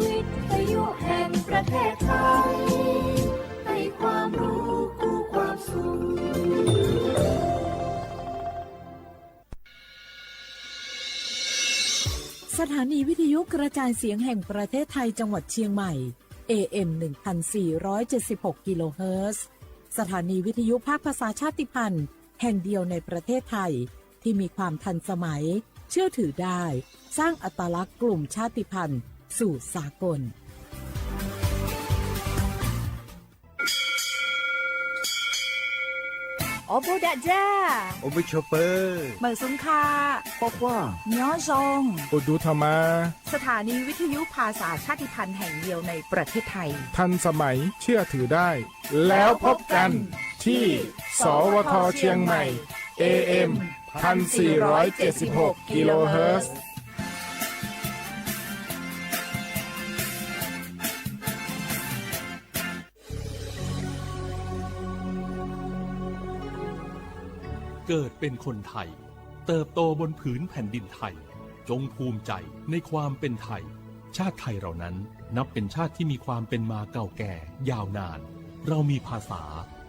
วิทยุแห่งประเทศไทยให้ความรู้คู่ความสุขสถานีวิทยุกระจายเสียงแห่งประเทศไทยจังหวัดเชียงใหม่ AM 1476 กิโลเฮิรตซ์สถานีวิทยุภาคภาษาชาติพันธุ์แห่งเดียวในประเทศไทยที่มีความทันสมัยเชื่อถือได้สร้างอัตลักษณ์กลุ่มชาติพันธุ์สู่สากลโอบูดะจ้าโอบิชเปอร์เมืองสงขลาปอกว่าย้อซงโอดูธรรมาสถานีวิทยุภาษาชาติพันธุ์แห่งเดียวในประเทศไทยทันสมัยเชื่อถือได้แล้วพบกันที่สวทเชียงใหม่ AM 1476 กิโลเฮิรตซ์เกิดเป็นคนไทยเติบโตบนผืนแผ่นดินไทยจงภูมิใจในความเป็นไทยชาติไทยเรานั้นนับเป็นชาติที่มีความเป็นมาเก่าแก่ยาวนานเรามีภาษา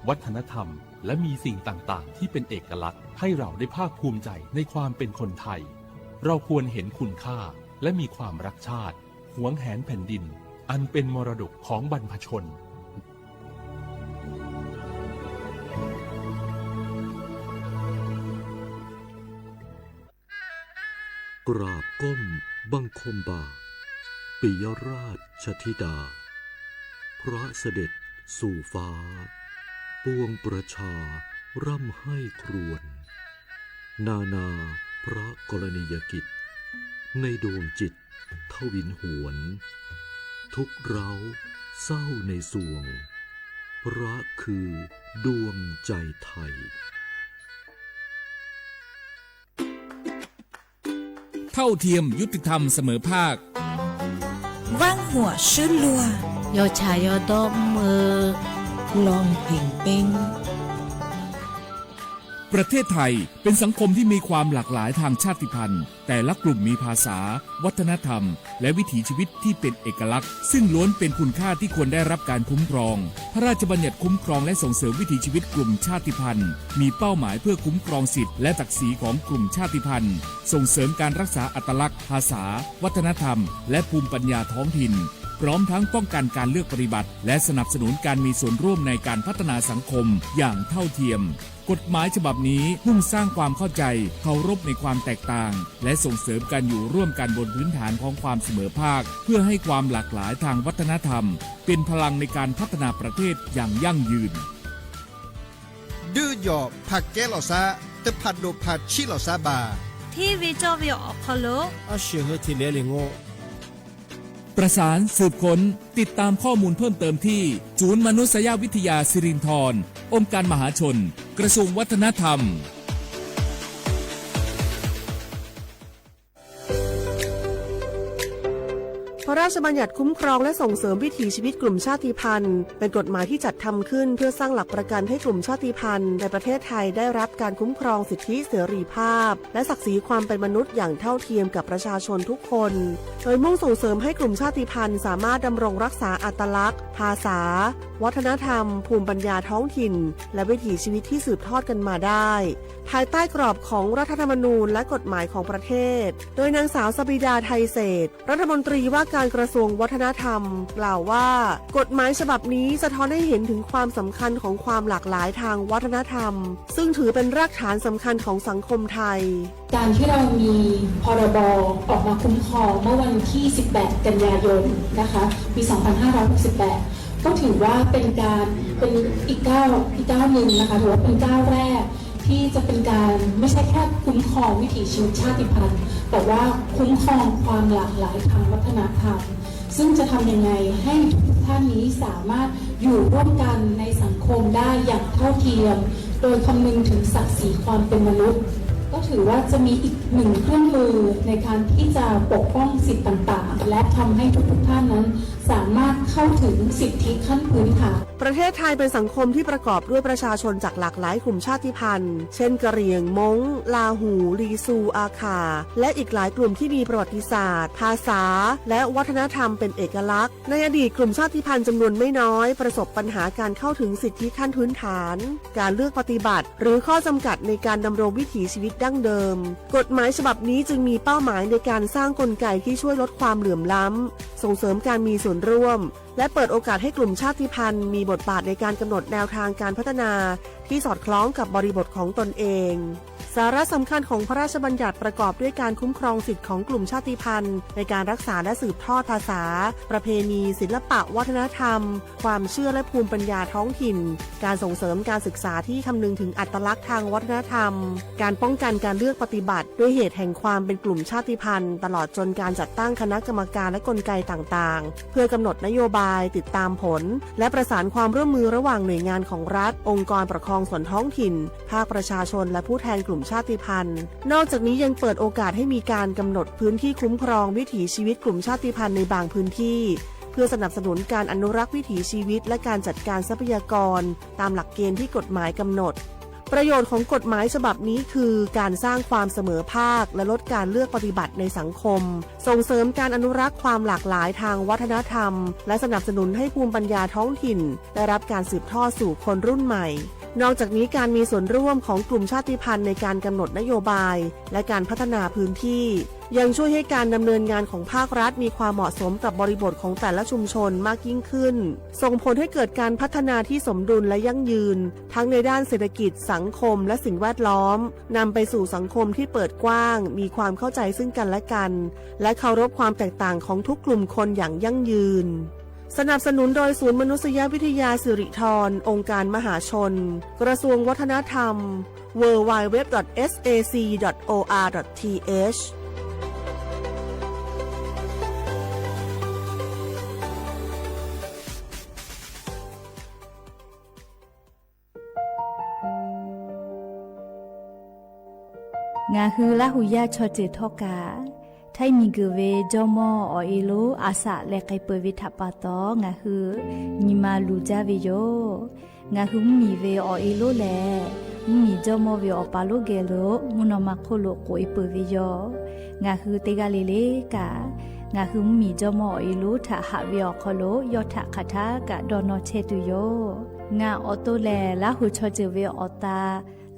วัฒนธรรมและมีสิ่งต่างๆที่เป็นเอกลักษณ์ให้เราได้ภาคภูมิใจในความเป็นคนไทยเราควรเห็นคุณค่าและมีความรักชาติหวงแหนแผ่นดินอันเป็นมรดกของบรรพชนกราบก้มบังคมบาทปิยราชธิดาพระเสด็จสู่ฟ้าปวงประชาร่ำให้ครวญนาพระกรณียกิจในดวงจิตทวินหวนทุกเร้าเศร้าในสวงพระคือดวงใจไทยเท่าเทียมยุติธรรมเสมอภาคว่างหัวชื่อลัวโยชายโยดมมือลองเพ่งเป้งประเทศไทยเป็นสังคมที่มีความหลากหลายทางชาติพันธุ์แต่ละกลุ่มมีภาษาวัฒนธรรมและวิถีชีวิตที่เป็นเอกลักษณ์ซึ่งล้วนเป็นคุณค่าที่ควรได้รับการคุ้มครองพระราชบัญญัติคุ้มครองและส่งเสริมวิถีชีวิตกลุ่มชาติพันธุ์มีเป้าหมายเพื่อคุ้มครองสิทธิและศักดิ์ศรีของกลุ่มชาติพันธุ์ส่งเสริมการรักษาอัตลักษณ์ภาษาวัฒนธรรมและภูมิปัญญาท้องถิ่นพร้อมทั้งป้องกันการเลือกปฏิบัติและสนับสนุนการมีส่วนร่วมในการพัฒนาสังคมอย่างเท่าเทียมกฎหมายฉบับนี้มุ่งสร้างความเข้าใจเคารพในความแตกต่างและส่งเสริมการอยู่ร่วมกันบนพื้นฐานของความเสมอภาคเพื่อให้ความหลากหลายทางวัฒนธรรมเป็นพลังในการพัฒนาประเทศอย่างยั่งยืนดื้อหยอบผักแก้หล่อซาตะผัดโดผัดชิหล่อซาบาที่วิจวิอพอลโลอาเชื่อที่เลลิงโงประสานสืบค้นติดตามข้อมูลเพิ่มเติมที่ศูนย์มนุษยวิทยาสิรินธรองค์การมหาชนกระทรวงวัฒนธรรม พระราชบัญญัติคุ้มครองและส่งเสริมวิถีชีวิตกลุ่มชาติพันธุ์เป็นกฎหมายที่จัดทำขึ้นเพื่อสร้างหลักประกันให้กลุ่มชาติพันธุ์ในประเทศไทยได้รับการคุ้มครองสิทธิเสรีภาพและศักดิ์ศรีความเป็นมนุษย์อย่างเท่าเทียมกับประชาชนทุกคนโดยมุ่งส่งเสริมให้กลุ่มชาติพันธุ์สามารถดำรงรักษาอัตลักษณ์ภาษาวัฒนธรรมภูมิปัญญาท้องถิ่นและวิถีชีวิตที่สืบทอดกันมาได้ภายใต้กรอบของรัฐธรรมนูญและกฎหมายของประเทศโดยนางสาวสบิดาไทยเศรษฐ์รัฐมนตรีว่าการกระทรวงวัฒนธรรมกล่าวว่ากฎหมายฉบับนี้สะท้อนให้เห็นถึงความสำคัญของความหลากหลายทางวัฒนธรรมซึ่งถือเป็นรากฐานสำคัญของสังคมไทยการที่เรามีพรบออกมาคุ้มครองเมื่อวันที่ 18 กันยายนนะคะปี 2568 ก็ถือว่าเป็นอีกก้าวหนึ่งนะคะถือว่าเป็นก้าวแรกที่จะเป็นการไม่ใช่แค่คุ้มครองวิถีชีวิตชาติพันธุ์แต่ว่าคุ้มครองความหลากหลายทางวัฒนธรรมซึ่งจะทำยังไงให้ทุกท่านนี้สามารถอยู่ร่วมกันในสังคมได้อย่างเท่าเทียมโดยคำนึงถึงศักดิ์ศรีความเป็นมนุษย์ ก็ถือว่าจะมีอีกหนึ่งเครื่องมือในการที่จะปกป้องสิทธิต่างๆและทำให้ทุกท่านนั้นสามารถเข้าถึงสิทธิขั้นพื้นฐานประเทศไทยเป็นสังคมที่ประกอบด้วยประชาชนจากหลากหลายกลุ่มชาติพันธุ์เช่นกะเหรี่ยงม้งลาหูลีซูอาคาและอีกหลายกลุ่มที่มีประวัติศาสตร์ภาษาและวัฒนธรรมเป็นเอกลักษณ์ในอดีตกลุ่มชาติพันธุ์จำนวนไม่น้อยประสบปัญหาการเข้าถึงสิทธิขั้นพื้นฐานการเลือกปฏิบัติหรือข้อจำกัดในการดำรงวิถีชีวิตดั้งเดิมกฎหมายฉบับนี้จึงมีเป้าหมายในการสร้างกลไกที่ช่วยลดความเหลื่อมล้ำส่งเสริมการมีส่วนร่วมและเปิดโอกาสให้กลุ่มชาติพันธุ์มีบทบาทในการกำหนดแนวทางการพัฒนาที่สอดคล้องกับบริบทของตนเองสาระสำคัญของพระราชบัญญัติประกอบด้วยการคุ้มครองสิทธิของกลุ่มชาติพันธุ์ในการรักษาและสืบทอดภาษาประเพณีศิลปะวัฒนธรรมความเชื่อและภูมิปัญญาท้องถิ่นการส่งเสริมการศึกษาที่คำนึงถึงอัตลักษณ์ทางวัฒนธรรมการป้องกันการเลือกปฏิบัติด้วยเหตุแห่งความเป็นกลุ่มชาติพันธุ์ตลอดจนการจัดตั้งคณะกรรมการและกลไกต่างๆเพื่อกำหนดนโยบายติดตามผลและประสานความร่วมมือระหว่างหน่วยงานของรัฐองค์กรปกครองส่วนท้องถิ่นภาคประชาชนและผู้แทนกลุ่มชาติพันธุ์นอกจากนี้ยังเปิดโอกาสให้มีการกำหนดพื้นที่คุ้มครองวิถีชีวิตกลุ่มชาติพันธุ์ในบางพื้นที่เพื่อสนับสนุนการอนุรักษ์วิถีชีวิตและการจัดการทรัพยากรตามหลักเกณฑ์ที่กฎหมายกำหนดประโยชน์ของกฎหมายฉบับนี้คือการสร้างความเสมอภาคและลดการเลือกปฏิบัติในสังคมส่งเสริมการอนุรักษ์ความหลากหลายทางวัฒนธรรมและสนับสนุนให้ภูมิปัญญาท้องถิ่นได้รับการสืบทอดสู่คนรุ่นใหม่นอกจากนี้การมีส่วนร่วมของกลุ่มชาติพันธุ์ในการกำหนดนโยบายและการพัฒนาพื้นที่ยังช่วยให้การดำเนินงานของภาครัฐมีความเหมาะสมกับบริบทของแต่ละชุมชนมากยิ่งขึ้นส่งผลให้เกิดการพัฒนาที่สมดุลและยั่งยืนทั้งในด้านเศรษฐกิจสังคมและสิ่งแวดล้อมนำไปสู่สังคมที่เปิดกว้างมีความเข้าใจซึ่งกันและกันและเคารพความแตกต่างของทุกกลุ่มคนอย่างยั่งยืนสนับสนุนโดยศูนย์มนุษยวิทยาสิริธรองค์การมหาชนกระทรวงวัฒนธรรม www.sac.or.thงาฮือละหุยาชอเจทอกาไทมีกเวจอมออเอโลอาสะเลไกเปวิทัปปะตองาฮือนิมาลูจาเวโยงาฮือมีเวอเอโลแลมีจอมอเวอปาโลเกโลมุนอมาโคโลโกเอเปวิโยงาฮือเตกาเลเลกางาฮือมีจอมอเอโลทะหะเวอโคโลยอทะคาทากะดอนอเชตุโยงาออโตแลละหุชอเจเวอตา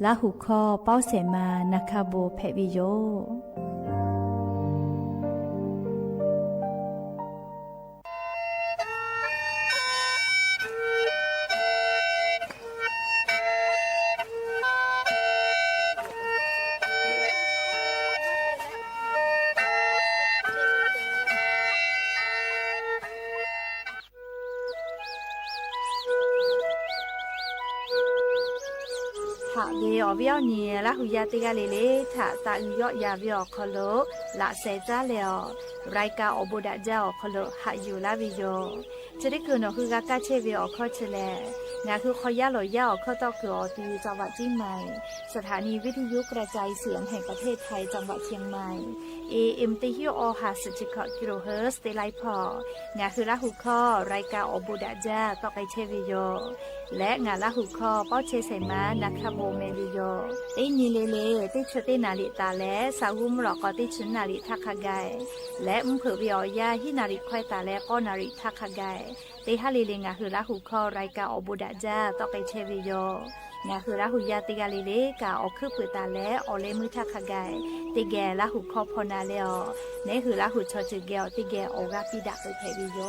ลาหุคอเป้าเสมานาคาโบเพวิโยถ้าเวอเวียวนี่ละหุยาติกาเลเลถ้าตาอุยอยาเวียคอโลละเซจาเลอไรกาอบุดะเจ้าคอโลหะอยู่ลาวิโยจะได้คือนคือกากาเชเวียคอเชเลงาคือขอยาหลอยาคอตอกอตีจังหวัดเชียงใหม่สถานีวิทยุกระจายเสียงแห่งประเทศไทยจังหวัดเชียงใหม่ AM ติฮิโอฮาสจิคอกิโลเฮิรตซ์เตไลพองาคือละหุคอไรกาอบุดะเจ้าตอกไอเชเวียและงาละหุคอเป้าเชเสมานาคาโบเมลิโยเตนีเลเลเตชเตนาลิตาและสาหุมรอกอติชนาลิทักขะไกและมเผเวียยาหินาลิควายตาและก็นาลิทักขะไกเตฮาเลเลงาคือละหุคอไรกาอบุดะเจ้าตอกไอเชเวียงาคือละหุยาติกาเลเลกาอคือปืตาและอเลมือทักขะไกเตแกละหุคอพอนาเลอเนคือละหุชอจิเกอติแกออกาปิดะไปเพวิโย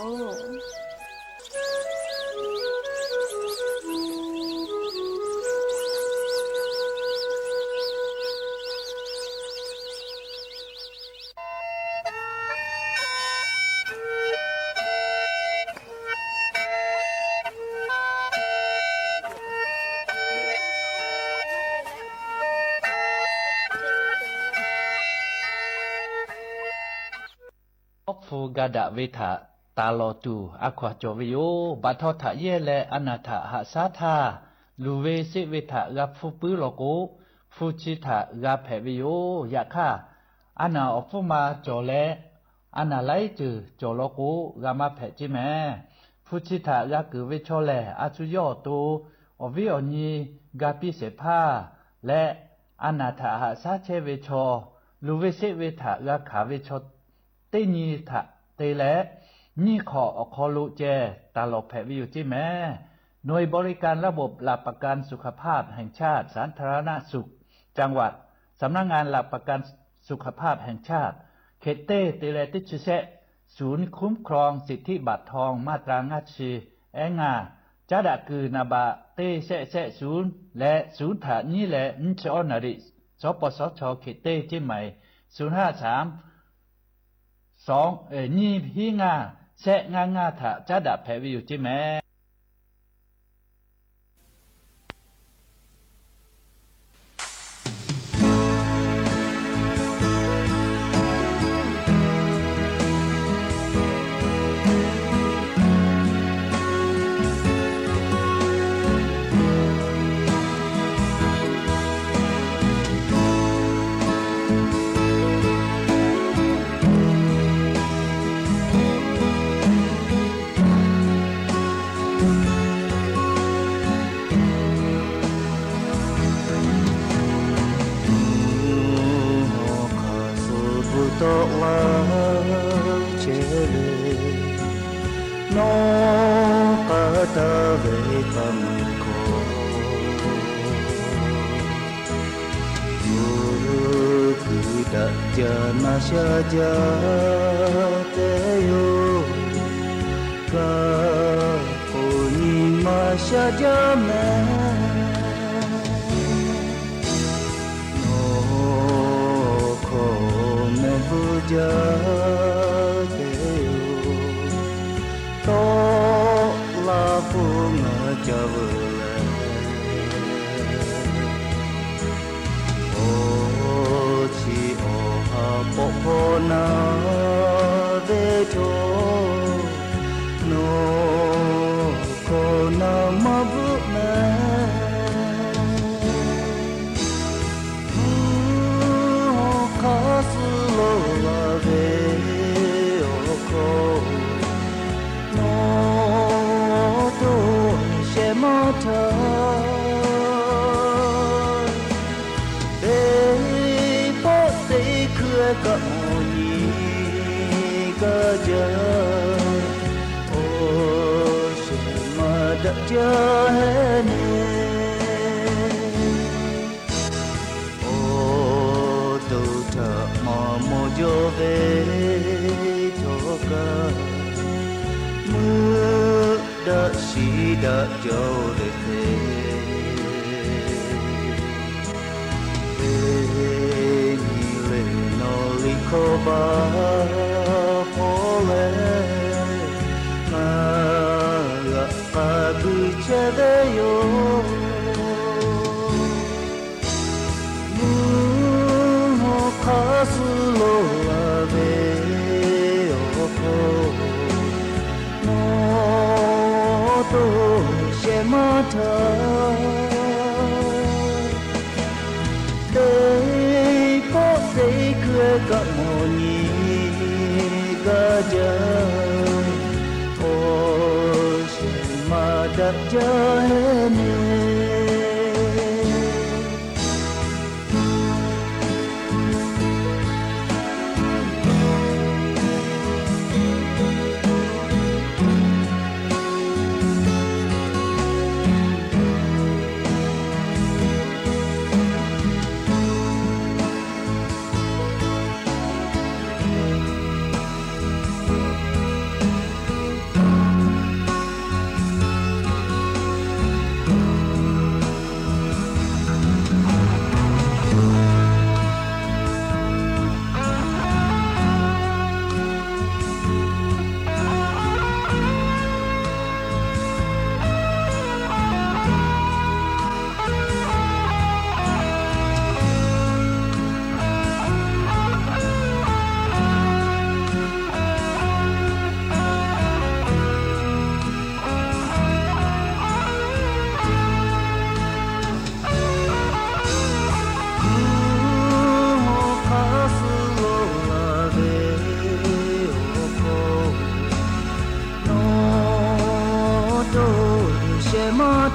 ฟูกาดะเวทะตาโลตูอควาโจวิโยบัททะเยเลอนาถะหะสาธาลูเวสิเวทะกับฟูปือโลโก ฟูชิตะกาแผวิโยยะค่ะอันนาอฟุมาโจเลอันนาไลจือโจโลกุกามาแผจิแมฟูชิตะกากือวิโชเลอาจุโยตูอวิโอนีกาปิเสพาและอันนาถาหาซาเชวิโชลูวิเสวิถะกาขาวิโชเตนีถะเตและนี่ขอขอลุเจตาลบแผวิโยจิแมหน่วยบริการระบบหลักประกันสุขภาพแห่งชาติสาธารณสุขจังหวัดสำนักงานหลักประกันสุขภาพแห่งชาติเขตเต้เตเลติชเซศูนย์คุ้มครองสิทธิบัตรทองมาตรางัดชีแองาจาดะคือนาบะเต้เซเซศูนย์และศูนย์ถานี้และนชอนาริสปสชเขตเต้ที่ใหม่053นี่ฮีงาเซงางาถาจาดะแผวิอยู่ที่แม่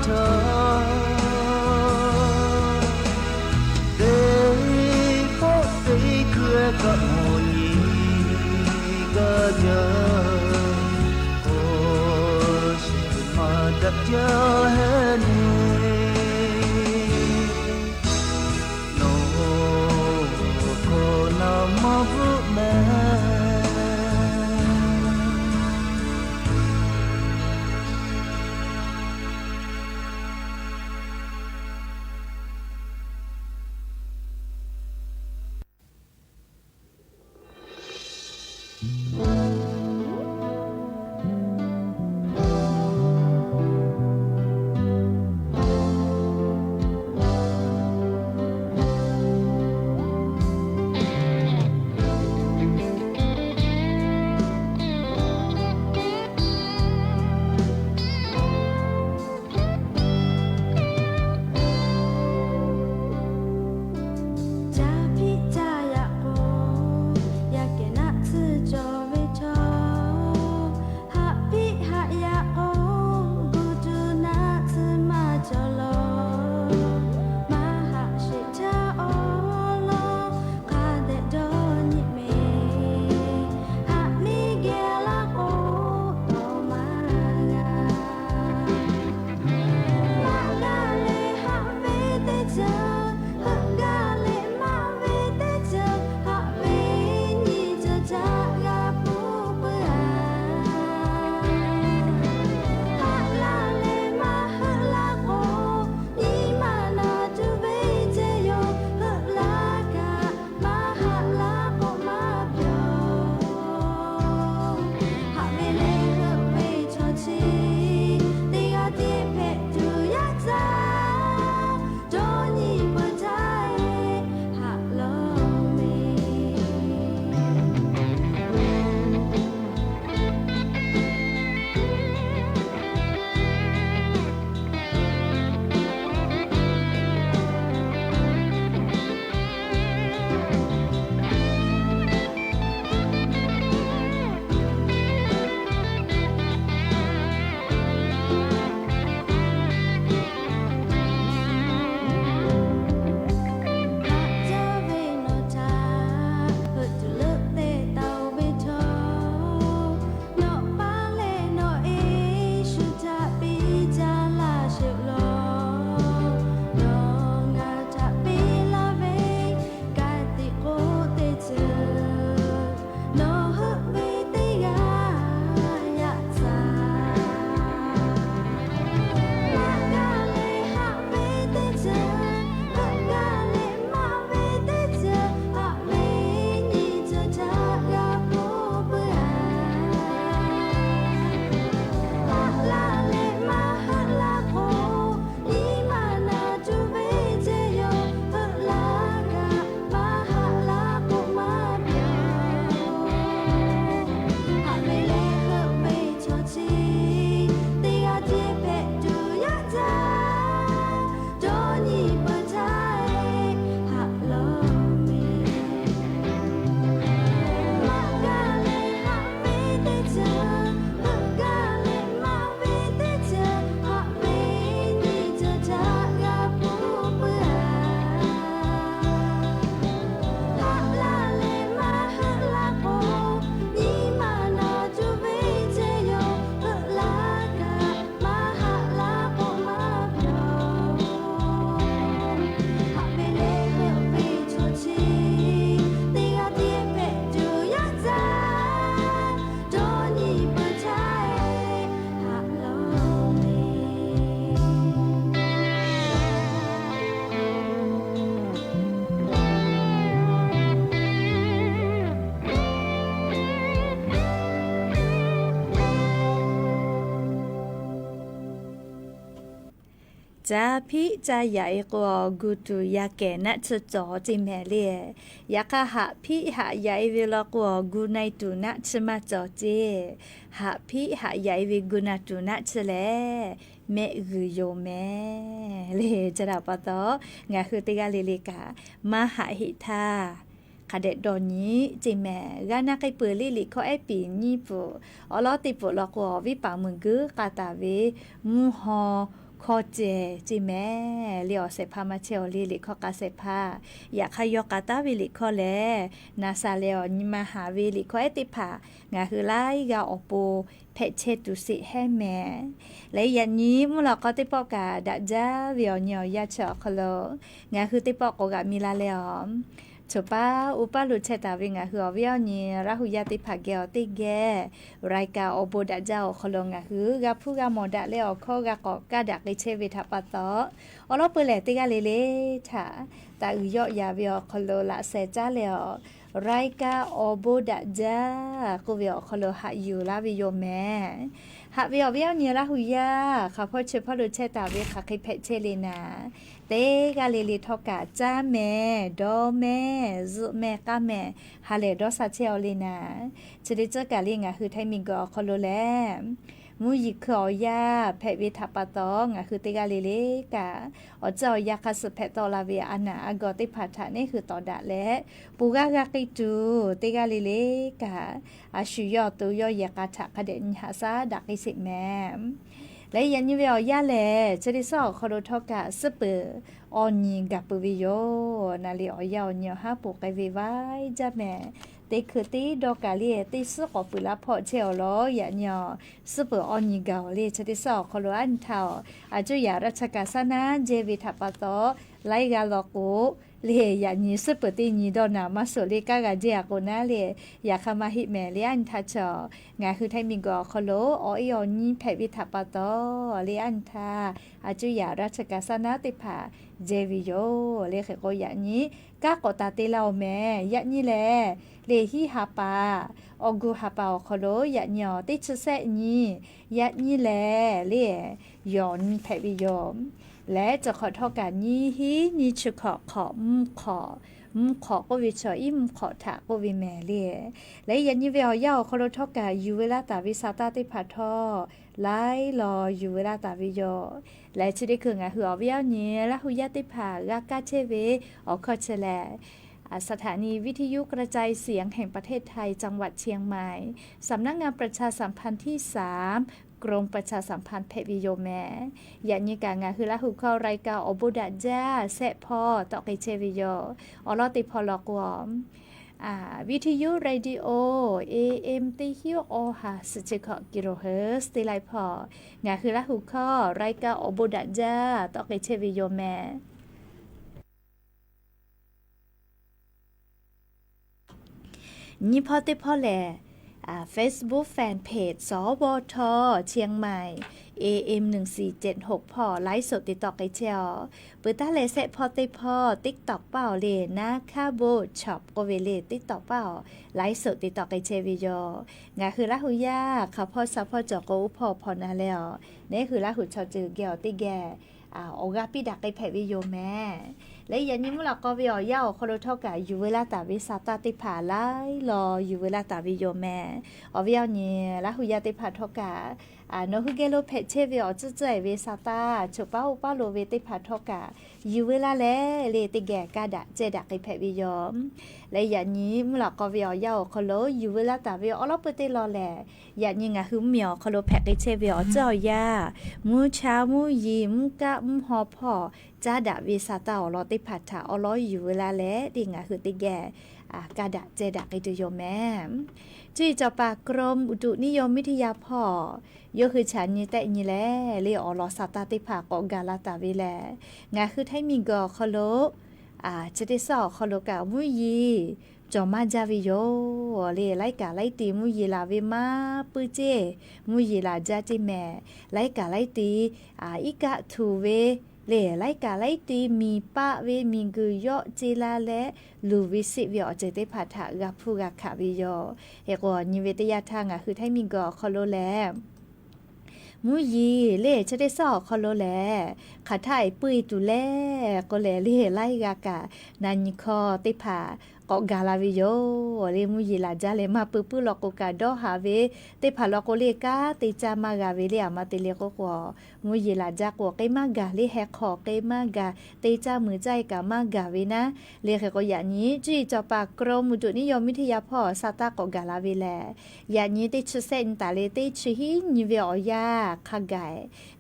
ธอเด้พอเด้คือก็โหนีก็เจอโอ้สิมาดักเจอเฮนีโนโคนามาบุแมจะพี่จะใหญ่กว่ากูตูอยากแก่นัดจ่อจิมแห่เล่อยากหาพี่หาใหญ่เวลากว่ากูในตูนัดมาจ่อเจหาพี่หาใหญ่เวกูนัดตูนัดแลแม่คือโยแม่เลจะดับปะตองาคือติกาเลกามาหาหิทาคาเดดอนนี้จิแม่กานาไกเปลิลิเขาไอปีนี่ปูอลอติปูลอกววิปามึงกือกาตาเวมูฮอ คอเจจิแม่เลียวเสพามาเชลลีลิคอกาเสพาอยากขยกาตาวิลิคอแลนาซาเลอนิมาหาวิลิคอเอติพางาคือไลกาออปูเพเชตุสิแห่แม่และยันนี้มุลก็ติปอกาดะจาวิอเนียยาเชอคโลงาคือติปอกกามิลาเลอมชป้าอุปาลุเชตาวิงาคือวิอเนียราหุยาติภาเกอติเกรายกาอโบดะเจ้าคโลงาคือกาผู้กาโมดะเลอข้อกากอกาดักเลเชวิทาปะตออลอเปเลติกาเลเลทาตาอุยอยาวิอคโลละเซจาเลอรายกาอโบดะจากูวิอคโลหะยูลาวิโยแม่หะวิอเนียราหุยาข้าพ่อเชพอลุเชตาวิคาคิเพเชเลนาเตกาเลลิทอกาจ้าแม่ดอแม่ซุแม่กาแม่ฮาเลดอซาเชอเลนาจะได้เจอกาลิงาคือไทมิงกอคโลแลมูยิคอยาเพวิทาปะตองคือเตกาเลเลกาอเจ้ายาคาสเพตอลาเวอานาอากอติพัทธะนี่คือตอดะและปูกากากิตูเตกาเลเลกาอาชุยอตุยอยากาทะคเดนหาซาดักอิสิแมและยันยิเวอยาแลจะได้สอคอโดทอกะสเปออนีกับปวิโยนาลีออยาเนียฮาปุกไกวิไวจ้าแม่เตคือตีดอกาเลียตีสกอปุลาพอเชลล้อยาเนียสเปอออนีกาเลจะได้สอคอโดอันเทาอาจุยาราชกาสนาเจวิทัปโตไลกาลอกุเลยานีสเปตินีดอนามาสุลิกากาเจียโกนาเลยาคามาฮิเมเลียนทัชงาคือไทมิงกอคโลออยอนีเพวิทัปโตเลอันทาอาจุยาราชกาสนาติภาเจวิโยเลเขโกยานีกากอตาเตลาแม่ยะนีแลเลฮิฮาปาออกูฮาปาคโลยะเนียติชเซนียะนีแลเลยอนเพวิโยและจะขอทอการนี้ฮีนี่จะขอก็วิชอิมขอถาก็วิแมเลียและยันยี่เวลย่าขอรทอการยูเวลาตาวิสาตาติพัทอไล่รอยูเวลาตาวิโยและจะได้คืองาหัวเวียวเนี้ยและหุยาติภากากาเชเวออกคอเชแลสถานีวิทยุกระจายเสียงแห่งประเทศไทยจังหวัดเชียงใหม่สำนักงานประชาสัมพันธ์ที่3กรมประชาสัมพันธ์เพวิโยแม่ยันยิกางาคือละหุเข้ารายการอบุดะจ้าเซพอตอกเชวิโยอลอติพอลอกวอมวิทยุเรดิโอ AM ติฮิโอฮาสจิคกิโลเฮิรตซ์ติไลพองาคือละหุเข้ารายการอบุดะจ้าตอกเชวิโยแม่นี่พอติพอแลFacebook Fanpage สวทเชียงใหม่ AM 1476พอไลฟ์สดติดต่อไกเจียวปื้ตาเลเซพอติพอ TikTok เป้าเลนะคาโบช็อปโกเวเล TikTok เป้าไลฟ์สดติดต่อไกเจวิโยงาคือละหุยาค่ะพ่อซับพ่อจอกโกอุพอพอนาแล้วนี่คือละหุชอจือเกี่ยวติแกโอกาปิดักไกแพวิโยแม่และยันนี้มุลก็วิอยาคอโรทอกะอยู่เวลาตาวิสาตาติผาไลรออยู่เวลาตาวิโยแม่อวิยานี่ละหุยาติผาทอกะโนฮุเกโลเพเชวิอจื้อๆเวสาตาฉุป้าอุปาโลเวติผาทอกะอยู่เวลาแลเลติแกกาดะเจดักไกแพวิโยและยันนี้มุลก็วิอยาคอโลอยู่เวลาตาวิอลอเปติรอแลยันนี้งะฮึมเมียวคอโลแพไกเชวิอเจ้ายามูชามูยีมกะมฮอพอจ้าดะวิสาตาอลอติผัดถาอลออยู่เวลาแล้วดิงะคือติแกกาดะเจดะไกตุโยแม่จุยจอปากรมอุตุนิยมวิทยาพ่อยคือฉันนี่แต่นี่แลเลอลอสาตาติภากอกาลาตาวิแลงะคือไทมิงกอคโลจะได้สอคโลกะมุยีจอมาจาวิโยเลไลกาไลตีมุยีลาเวมาปืเจมุยีลาจาจิแม่ไลกาไลตีอิกะทูเวเลไลกาไลตีมีปะเวมีกุยอจิลาและลูวิสิวิอเจเตพัทธะกับผู้กักขวิโยเอกวนิเวตยาทางคือไทมิงกอคโลแลมุยีเล่จะได้สอคอโลแลขาถ่ายปุยตุแลก็แลเล่ไล่กากะนันคอติผา ก็กาลาวิโยเลมุยีลาจาเลมาปื้อลอกกาดอหาเวเตพาลอกเลกาเตจามากาเวเลอามาเตเลก็กว่ามุยีลาจากว่าเกมากาเลแฮกขอเกมากาเตจามือใจกามากาเวนะเลขก็อย่างนี้จุยจอปากกรมอุตุนิยมวิทยาพ่อซาตาก็กาลาเวแลอย่างนี้เตชเซนตาเลเตชหินิเวอยาคาไก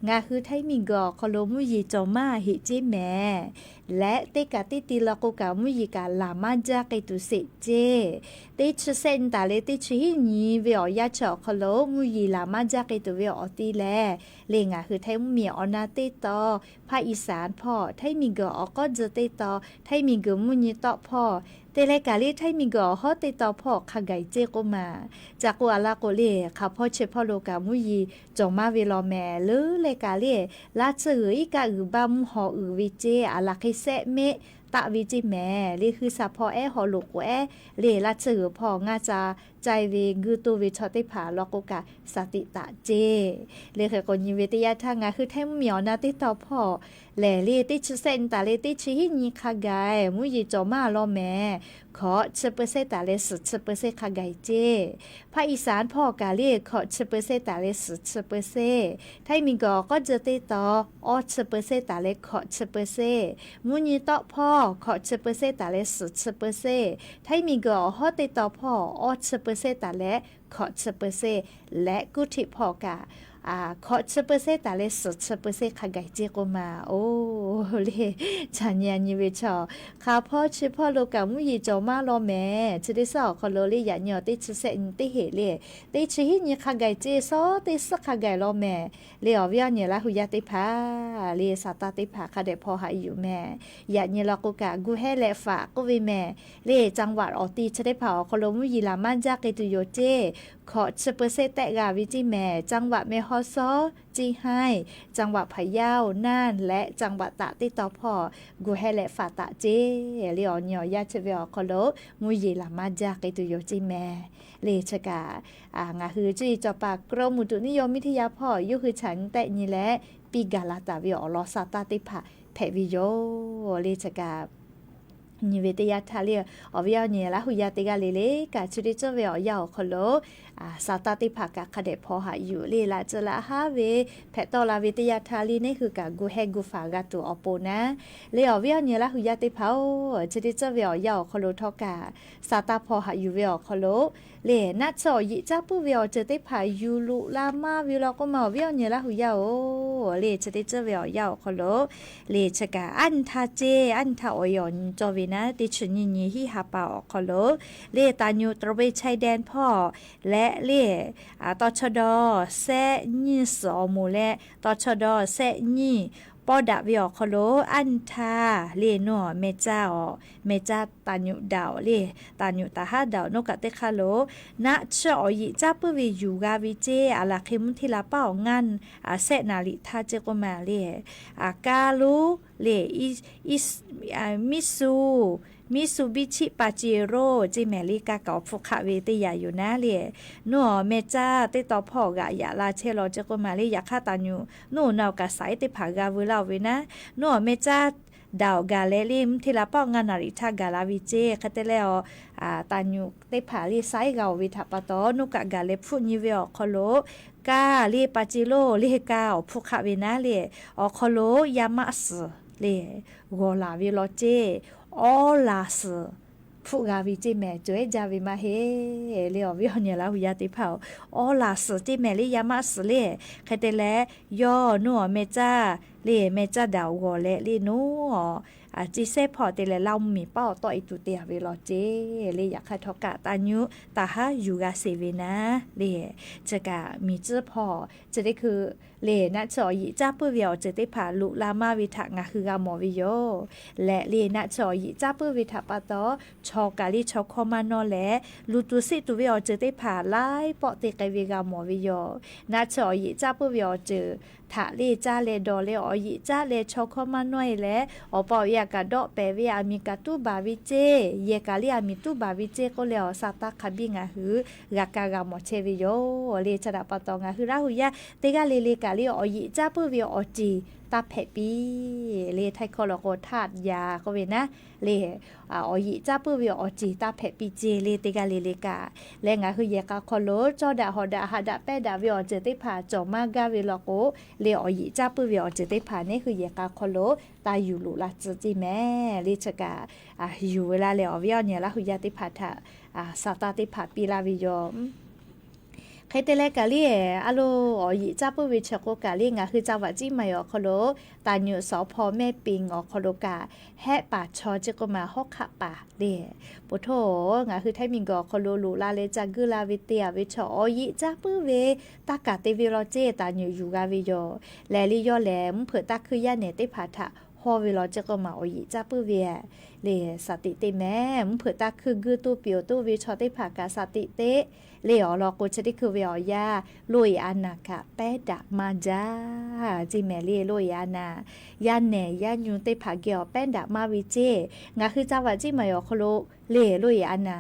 งาคือไทมิงกอคโลมุยีจอมาหิจิแม่และเตกาติติลอกกามุยีกาลามาจากตุเสเจเตชเซนตาเลเตชหินิเวอยาจอคโลมุยีลามาจากตุเวอติแลเลงาคือไทมเมียอนาเตตอภาคอีสานพ่อไทมิงกอก็จะเตตอไทมิงกมุยีตอพ่อเตเลกาลีไทมิงกอฮอเตตอพ่อคาไกเจโกมาจากกัวลาโกเลคาพ่อเชพ่อโลกามุยีจงมาเวลอแม่หรือเลกาเลลาเสืออีกาอือบามหออือวิเจอาลาคิเซเมตะวิจิแม่ลีคือซาพอหอลูกแเลลาเสือพ่องาจาใจเวกือตัวเวชอติผาลอกกาสติตะเจเลเคกญิเวตยาทางาคือแทมเหมียวนาติตอพ่อแหล่เลติชเซนตาเลติชิญิคาไกมุยจอมาลอแม่ขอเชเปเซตาเลสุเชเปเซคาไกเจภาคอีสานพ่อกาเลขอเชเปเซตาเลสุเชเปเซไทมิงก็จะติตออเชเปเซตาเลขอเชเปเซมุยตอพ่อขอเชเปเซตาเลสุเชเปเซไทมิงก็ฮอติตอพ่อออเชเปเซตาเลขอเชเปเซและกุทิพ่อกาขอเชเปเซตาเลสุเชเปเซคาไกเจโกมาโอ้เลฉันยันยิเวชอข้าพ่อชื่อพ่อโลกามุยีจอมาลอแม่จะได้สอคอโลลียันยอติชเซนติเหเลติชิหินยคาไกเจซอติสคาไกลอแม่เลอวิญญาณละหุยาติพาเลสาตาติพาคาเดพ่อหาอยู่แม่ยันยลกุกากูเฮเลฝากูวิแม่เลจังหวัดออตีจะได้เผาคอโลมุยีลามันจากเกตุโยเจขอเชเปเซแตกาวิจิแม่จังหวัดเมฮอซอจีไฮจังหวัดพะเยาน่านและจังหวัดตะติตอพอกูให้และฝาตะเจเลียอนยอยาเชเวอคอโลมุยลามาจากเกตุโยจิแม่เลชกางาฮือจีจอปากกรมอุตุนิยมวิทยาพ่อยุคือฉันแต่นี่แหละปีกาลาตาวิอลอซาตาติพะแพวิโยเลชกานิเวตยาทาเลียอวิญญาณละหุยาติกาเลกาชุดิจเวอยาวคโลซาตาติภากะคเดพอหาอยู่เลละจละฮาเวแพตอลาวิทยาทาลีนี่คือกากูเฮกูฟากาตัวอโปนะเลอวิญญาณละหุยาติภาชุดิจเวอยาวคโลทอกาซาตาพอหาอยู่เวอคโลเลนัดสอยิจับปุเวอเจติภายูลุลามาวิลก็มาวิญญาณละหุยาโอเลชุดิจเวอยาวคโลเลชกาอันทาเจอันทาออยอนจอวินะติชนินีฮิฮาปาอคโลเลตาญูตระเวชายแดนพ่อและเลตชดแซนี่สอมูและตชดแซนี่ปอดาวิอคโลอันทาเลนัวเมจ้าเมจ้าตาญูดาวเลตาญูตาฮาดาวนกะเตคาโลนะชอยิจับวิยูกาวิเจอาลาเคมุทิลาเป้างานเซนาลิทาเจกมาเลกาลูเลมิซูบิชิปาจิโร่จิเมลิกาเกาฟุคาเวติยาอยู่นะเลยนัวเมจ้าติต่อพ่อกะอย่าลาเชลอเจกมาเลยอยากฆ่าตาญูนู่นเอากะสายติผากาวิลาวินะนัวเมจ้าดาวกาเลลิมที่ละป้องงานนาริทากาลาวิเจคาเตเลอตาญูติผาลีไซเกาวิทัปตอนุกะกาเลพุนิเวอคโลกาลีปาจิโลลีกาฟุคาเวนะเลยอคโลยามาสเลยโกลาวิโลเจอลาสผู้กาวิจิแม่จวยจาวิมาเฮเลียววิญญาณละหุยาติเผาอลาสจิแม่ลิยามาสเลคเตเลยอนัวเมจ้าเลเมจ้าดาวโกเลลีนัวจิเซพอเตเลลามีเป้าต่ออีตุเตียเวลอเจเลอยากให้ทอกะตาญูตาฮายูกาเซเวนะเลจะกะมีเจอพอจะได้คือเลนะจอยิจ้าปื้อเวียวจะได้ผ่าลุลามาวิทะงาคือกามอวิโยและเลนะจอยิจ้าปื้อวิทะปะตอชอกาลิชอคอมานอและลูตุสิตุเวียวจะได้ผ่าไล่ปอเตกเวกามอวิโยนะจอยิจ้าปื้อเวียวเจอถาเลจ้าเลดอเลอยิจ้าเลชอคอมาน้อยและอปอยากะดอเปเวอามิกาตุบาวิเจเยกาลิอามิตุบาวิเจก็แล้วซาตาคาบิงาหือกากากามอเชวิโยเลชะดาปะตองาหืราหุยะเตกาเลเลกาลิอยิจ้าปื้อเวียวอจี ตาแผปีเลไทคอลโกธาตุยาก็เวนะเลอยิจ้าปื้อวิอจีตาแผปีเจเลติกาเลกาและงาคือยากาคอโลจอดาฮอดาฮาดาแปดาวิอเจติผาจอมากาเวลโกเลอยิจ้าปื้อวิอเจติผานี่คือยากาคอโลตาอยู่ลุละจิแม่เลชกาอยู่เวลาเลอวิอเนี่ยละคือยาติผาทะสาตาติผาปีลาวิยอมใครแต่แรกกะลี่อะโลอ๋อจ้าปุ้ยเชโกกะลี่งาคือจังหวัดจี้ใหม่อ๋อคโลตาหนูสพแม่ปิงอ๋อคโลกะแฮะป่าชอจิกมาฮอกขะป่าเด้ปุโถงาคือไทมิงกอคโลลูลาเลจักึลาวิเตียวิชอ๋อจ้าปุ้ยเวตากะเตวิโรเจตาหนูอยู่กาวิโยแลลี่ยอแหลมเผื่อตาคือย่าเนติผาทะฮอวิโรจิกมาอ๋อจ้าปุ้ยเวเลสติเตแม่เผื่อตาคือกือตู้เปียวตู้วิชอติผากาสติเตเลอลอกูจะได้คือเวียยาลุยอานาค่ะแปดะมาจ้าจิแมลีลุยอานายันเนยันยูเตผาเกียวแป้นดะมาวิเจงาคือจังหวัดจิมายอคโลเลลุยอานา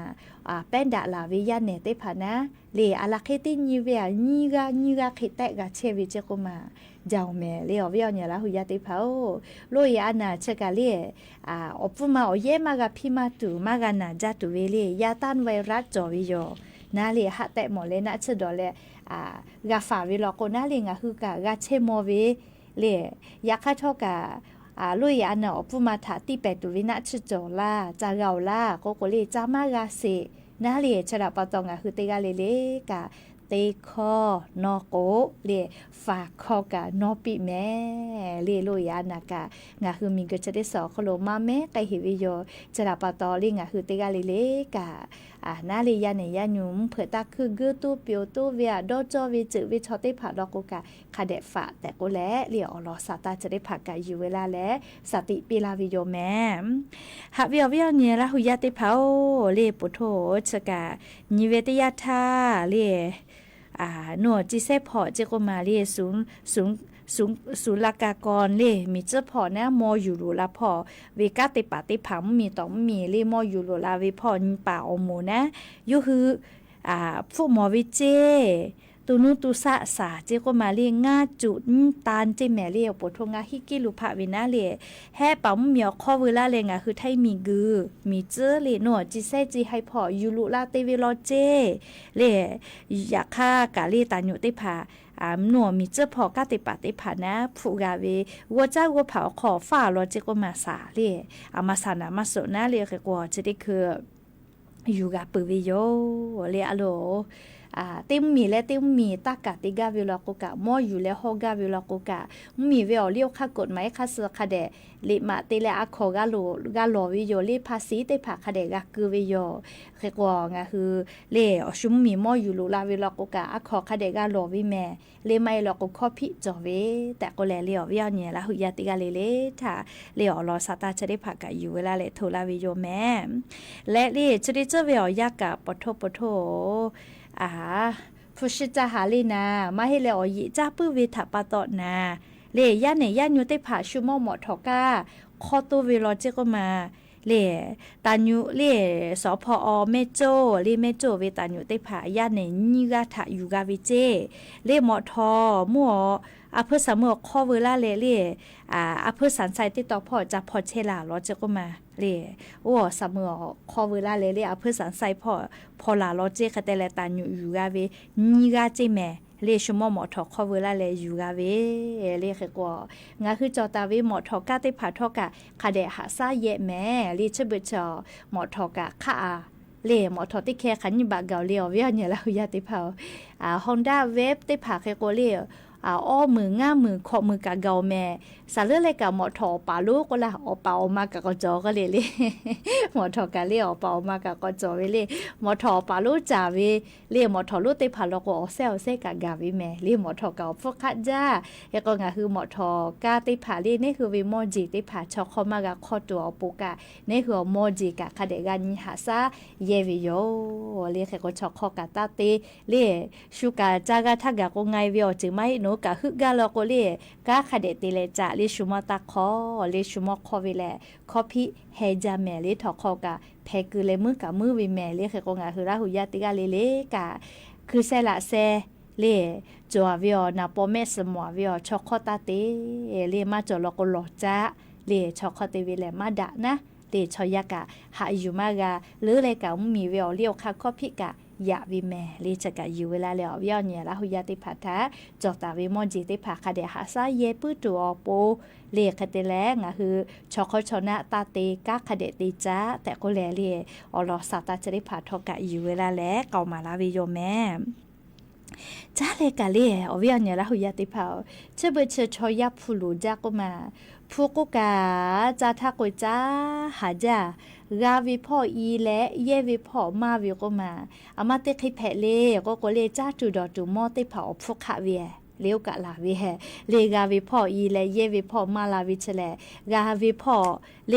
แป้นดะลาวิยันเนเตผานะเลอาลาเคตินีเวียนีกาคิเตกาเชวิเจกุมาเจ้าแม่เลอเวียเนี่ยละหุยาติเผาลุยอานาเชกาเลอปุมาอเยมากาพิมาตุมากานาจัตุเวเลยาตันไวรัสจอวิโยนาเลหะแต่หมอเลนะชดอเลกาฝาวิลโกนาเลงาคือกากาเชโมเวเลยาคาทอกาลุยอันเนาะปุมาถาติเปตุวินะชจอลาจาเกาลาโกโกเลจามากาเสนาเลชดาปะตองาคือเตกาเลกาเตคอนอโกเลฝาคอกานอปิแม่เลลุยานากางาคือมีก็จะได้สอคโลมาแม่ไกหิวิโยชดาปะตอลิงาคือเตกาเลกานาเลยาเนยานุมเผื่อตาคือกือตู้เปียวตู้เวียโดจอวิจืวิชอติผาดอกกะคาเดฝาแต่ก็แลเลียวรอสาตาจะได้ผักกายอยู่เวลาและสติปีลาวิโยแม่หาเวียวเนี่ยละหุยาติเผาเลปุโถชกานิเวติยาธาเลหน่วยจิเซพอเจโกมาเลสูลากากรเลมีเจ้าพอนะมออยู่หรูละพอเวกาติปาติผัมมีต้องมีเลมออยู่หรูละเวพอป่าอหมูนะยูคือฟูหมอวิเจตูนูตูสะสาเจก็มาเรียง่าจุดตานเจแม่เรียปวดทงาฮิกิลุภาวินาเลียแห่ปั๊มเมียวข้อเวลาเลงาคือไทยมีกือมีเจอเลหนวจิเซจิให้พอยูลุลาเตวิโลเจเลอยากฆ่ากาเลตานุติภาหนัวมีเจ้าพอกาติปาติผานะผู้กาเววัวจ้าวัวเผาขอฝ่าโลเจก็มาสาเลมาสานามาโซนาเลกกว่าจะได้คืออยู่กับปืวิโยเลอโลเต็มมีและเต็มมีตากะติกาวิลาโกกะมออยู่และฮอกาวิลาโกกะมีเวลเลียวค่ากฎหมายค่าเสือคาเดลิมาเตเลอะขอกาโลวิโยเลภาษีเตผาคาเดกะคือวิโยเรียกว่างะคือเลชุมมีมออยู่ลุลาวิลาโกกะอะขอคาเดกาโลวิแม่เลไม่ลอกคอพิจอเวแต่ก็แลเลียวเวียเนี่ยละหุยาติกาเลถ้าเลอรอซาตาจะได้ผักกะอยู่เวลาเลโทลาวิโยแม่และเลจะได้เจอเวลยากกะปโทผู้ชิจาหาลีนามาให้เลอยิจ้าปื้อเวทปาตอนาเลย่าเนย่านูเตผาชุมอหมอทอกาคอตัวเวลอเจก็มาเลตานูเลสพอเมโจเลเมโจเวตานูเตผาย่าเนนิกาทะยูกาวิเจเลหมอทอมัวเพื่อสามข้อเวลาเลเพื่อสันไซติต่อพอจะพอเชลาลอเจก็มาเลสามข้อเวลาเลเพื่อสันไซพอลาลอเจคเตเลตานูยูกาเวนิกาเจแม่เลชมอหมอทอข้อเวลาเลยูกาเวเลเขกว่างาคือจอตาเวหมอทอกาเตผาทอกะคาเดหาซาเยแม่เลชเบจอหมอทอกะค่าเลหมอทอติแคขันยิบะเกาเลียวเวียเนี่ยแล้วยาติเผาHonda Wave เตผาเขกเลียวอ้อมือง่ามือขอมือกะเกาแม่สาเลือเลยกะหมอทอปาลูกก็ละอปาออกมากะกจอก็เลยหมอทอกะเลียวปาออกมากะกจอเวเลยหมอทอปาลูจ่าเวเลียหมอทอลูเตผาลก็เซลเซกะกาวิแม่เลียหมอทอกะฟกะจ้าแล้วก็งาคือหมอทอกาเตผาเลีนี่คือวิโมจิเตผาชอคอมากะคอตัวปุกะนี่คือโมจิกะคาเดกันหาซาเยวิโยเลียก็ชอคอกะตาเตเลียชูกะจากะทักะก็ไงวิโอจึงไม่หนูกะฮึกะลอโกเลกะคาเดติเลจาเลชุมอตาคอเลชุมอคอวิแลคอพิเฮจาแมเลทอคอกะเพกุเลมือกะมือวิแมเลเขกงาคือราหุยาติกะเลกะคือเซละเซ เลจัววิอนาปอเมสมัววิอช็อกโคตาเตเลมาจอลโกโลจ้าเลช็อกโคเตวิเลมาดะนะเลชอยากะหาอยู่มากะหรือเลยกะมีวิอเลี้ยวคักข้อพิกะยาวิแม่เลจะกะอยู่เวลาแล้ววิอเนี่ยละหุยาติพัทธะจอกตาวิมอนจิติภาคาเดหาซาเยปื้อตัวโปเลคเตแลงะคือช็อกโคชนะตาเตกะคเดติจ้าแต่ก็แลเลอลอสาตาจะได้พาทอกะอยู่เวลาแล้วเก่ามาลาวิโยแม่จ้าเลยกะเลยอวิอันเนี่ยละหุยาติเผาเชเบเชชอยับผู้รู้จักก็มาพวกกูกะจ้าทักกูจ้าหาจ้ากาวิพ่ออีและเยวิพ่อมาวิก็มาอามาเตคิแผลเลยก็เลยจ้าจุดอจุมอเตเผาพวกขะเวียเลี้ยวกะลาวิแฮเลกาวิพ่ออีและเยวิพ่อมาลาวิเฉลกาวิพ่อเล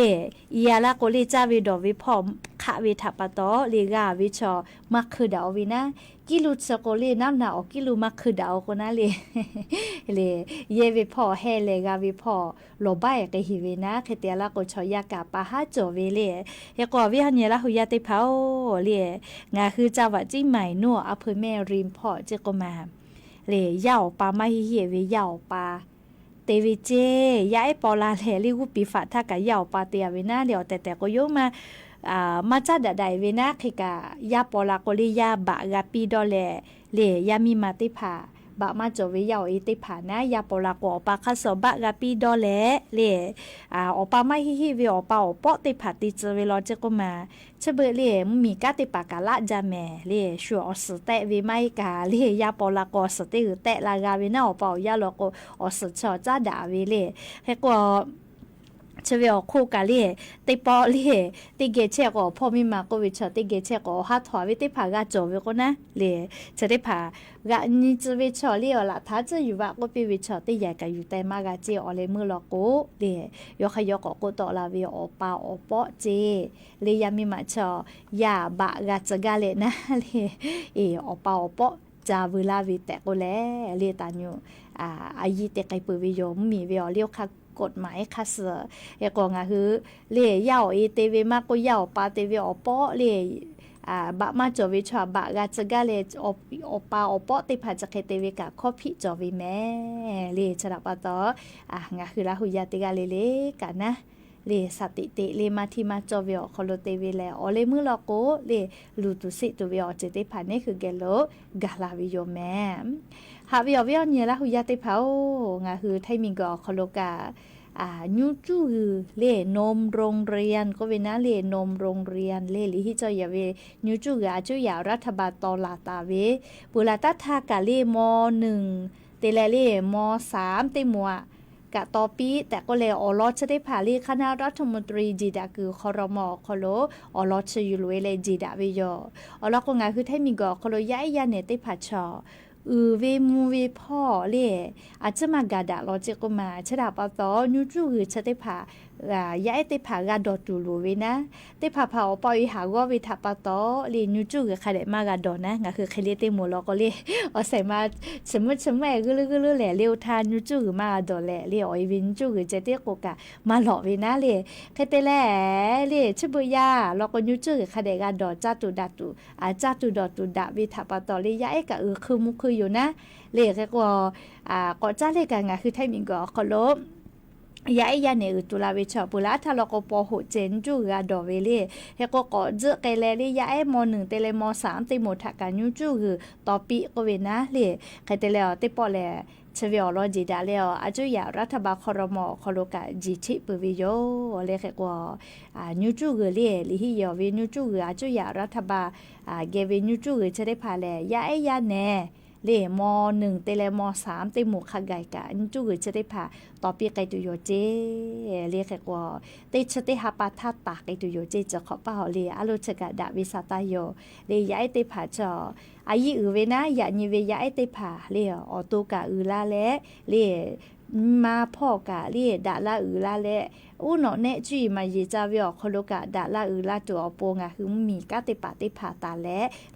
อียาละก็เลยจ้าวิดอวิพ่อขะวิทับปะตอเลกาวิชอมักคือดาววินะกิลูสโกเลน้ำหนาออกกิลูมักคือดาวคนนั้นเลยเลเยวิพ่อแฮเลกาวิพ่อโลบายกะฮิเวนะเคเตียละก็ชอยากะปะฮาโจเวเลยก็วิหันเยละหุยาติเผาเลงาคือจาวะจิใหม่นัวอำเภอแม่ริมพ่อเจก็มาเลยยาวปามาเฮียเวยาวปาเตวิเจยายปอลาแลลิกุปีฝาถ้ากะยาวปาเตียเวนะเดี๋ยวแต่ก็โยมาจัดได้เวนะคือกะยาปอลาโกลิยาบะกะปีดอแลยามีมาติภาบะมาจเวยาวอีติภานะยาปอลาโกปาคัสบะกะปีดอแลอปามาฮิเวอปาอปอติภาติจเวลอเจก็มาเชเบมีกะติปากะละจาแม่ชัวอสเตเวไมกะยาปอลาโกสเตเตลากาเวนะอปายาโลโกอสชอจ้าดาเวเฮก็เชเวอคู่กะติปอติเกเชก็พ่อมีมาก็วิชติเกเชก็หาถอวิติภากะจเวก็นะจะได้ภากะนิจวิชละถ้าจะอยู่ว่าก็ปีวิชติใหญ่กะอยู่แต่มากะเจอเลมือลโกยขยก็ตอลาเวอปาอปอเจยามีมาชอยาบะกะจะกะเลนะอปาอปอจาเวลาวิแต่ก็แลตาญูอายิเตไกปืวิโยมมีเวอเลียวคักกฎหมายคัสก็งาคือยาวเตเวมาก็ยาวปาเตเวอปอบะมาจวิชบะกะจะกะเลอปาอปอติภาจะเคเตเวกะข้อพิจวิแม่ฉะปะตองาคือละหุยาติกะเลกะนะสติเตมาที่มาจวิอคอโลเตเวแลอเลมือลอโกลูตุสิตุเวอเจติภานี่คือเกโลกะลาวิโยแม่หาวิอเนี่ยละหุยาติเผางาคือไทมิงก็คอโลกาญูจูนมโรงเรียนก็เวนะนมโรงเรียนลิฮิจอยเวญูจูอาจุยารัฐบาลตอลาตาเวปุลาตทากะม1เตเลม3เตมัวกะตอปีแต่ก็อลอชได้ผ่าคณะรัฐมนตรีจีดาคือครมคโลอลอชอยู่เลยจีดาวิโยอลอก็งาคือไทมิงก็คโลย้ายยาเนติผัดชอเวมูเวพ่ออาจจะมากาดาลอเจก็มาฉดาปะตอญูจูชะได้ผ่ายายเตผากาดอตูลูเวนะเตผาเผาปอยหากว่าวิทัปะตอญูจูกะคาเดมากาดอนะงาคือเคเลเตโมลอก็เอาใส่มาสมมุติแม่ก็ลือแหล่เร็วทานญูจูมาดอแหล่ออยวินจูเจเตโกกะมาหลอเวนะเคเตแลชบุยาลอก็ญูจูคาเดกาดอจาตุดาตุจาตุดอตุดาวิทัปะตอยายกะคือมุคืออยู่นะก็จ้ากะงาคือไทมิงก็ขอลบยายาเนตุลาเวชปุระทะลกปอโหเจนจูกาดอเวเลก็เจเกเลยายม1เตเลม3เตโมทะกาญูจูคือตอปีก็เวนะใครเตเลเตปอแลเชเวอลอจิดาเลอาจุยารัฐบาลครมคโลกะจิชิปวิโยก็ญูจูคือลิฮิยอเวญูจูอาจุยารัฐบาลเกเวญูจูจะได้พาแลยาเนม1เตเลม3เตหมู่ขะไกกะจูจะได้ผ่าต่อปีไกตุโยเจก็เตชะเตหาปาทาตาไกตุโยเจจะขอป้าอโลชกะดาวิสาตาโยยายเตผ่าจออายิเวนะยะญิเวยาเตผ่าออโตกะลาแลมาพ่อกะดาลาลาแลอุโนเนจุยมาเยจาวิอคโลกะดาลาลาตัวโปงาคือมีกะติปาติผาตาแล